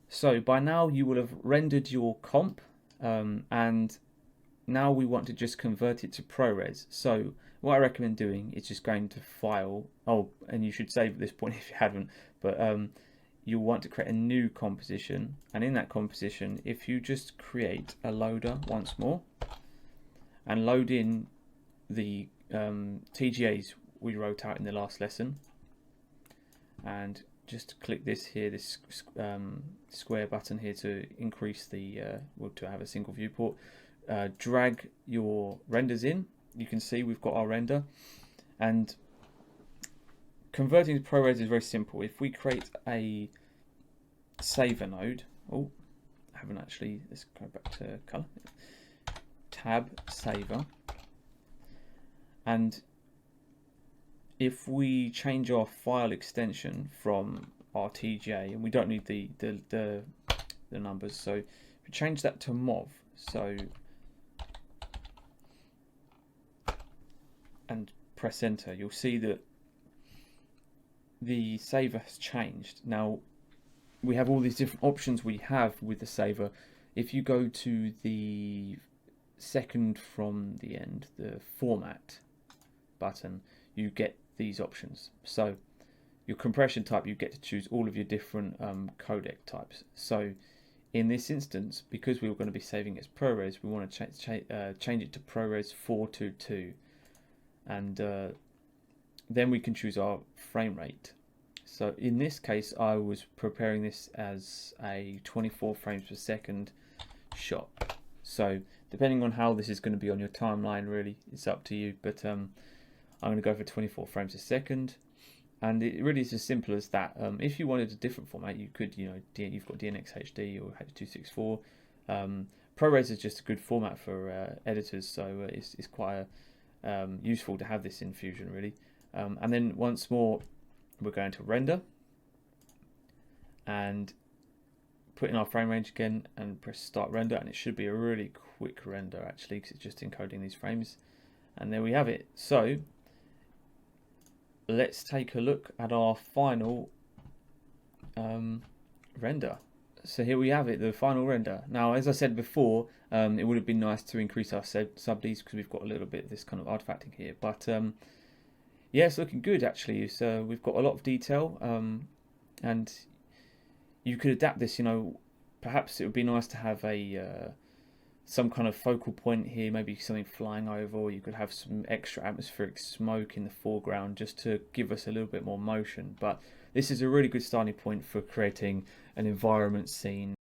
So by now you will have rendered your comp, and now we want to just convert it to ProRes. So what I recommend doing is just going to File. Oh, and you should save at this point if you haven't. But you'll want to create a new composition, and in that composition, if you just create a loader once more and load in the TGAs we wrote out in the last lesson, and just click this here, this square button here to increase the well, to have a single viewport. Drag your renders in. You can see we've got our render, and converting to ProRes is very simple. If we create a saver node, oh, I haven't actually. Let's go back to color. Tab saver, and if we change our file extension from our TGA, and we don't need the numbers, so if we change that to MOV, so and press enter, you'll see that the saver has changed. Now we have all these different options we have with the saver. If you go to the second from the end, the format button, you get these options. So your compression type, you get to choose all of your different codec types. So in this instance, because we were going to be saving it as ProRes, we want to change it to ProRes 422, and then we can choose our frame rate. So in this case, I was preparing this as a 24 frames per second shot. So depending on how this is going to be on your timeline, really, it's up to you. But I'm going to go for 24 frames a second, and it really is as simple as that. If you wanted a different format, you could, you've got DNX HD or H.264. ProRes is just a good format for editors, so it's quite useful to have this in Fusion, really. And then once more, we're going to render and put in our frame range again and press start render, and it should be a really quick render actually, because it's just encoding these frames. And there we have it. So let's take a look at our final render. So here we have it, the final render. Now, as I said before, it would have been nice to increase our subds because we've got a little bit of this kind of artifacting here, but yeah, it's looking good actually. So we've got a lot of detail, and you could adapt this. Perhaps it would be nice to have a some kind of focal point here, maybe something flying over, or you could have some extra atmospheric smoke in the foreground just to give us a little bit more motion. But this is a really good starting point for creating an environment scene.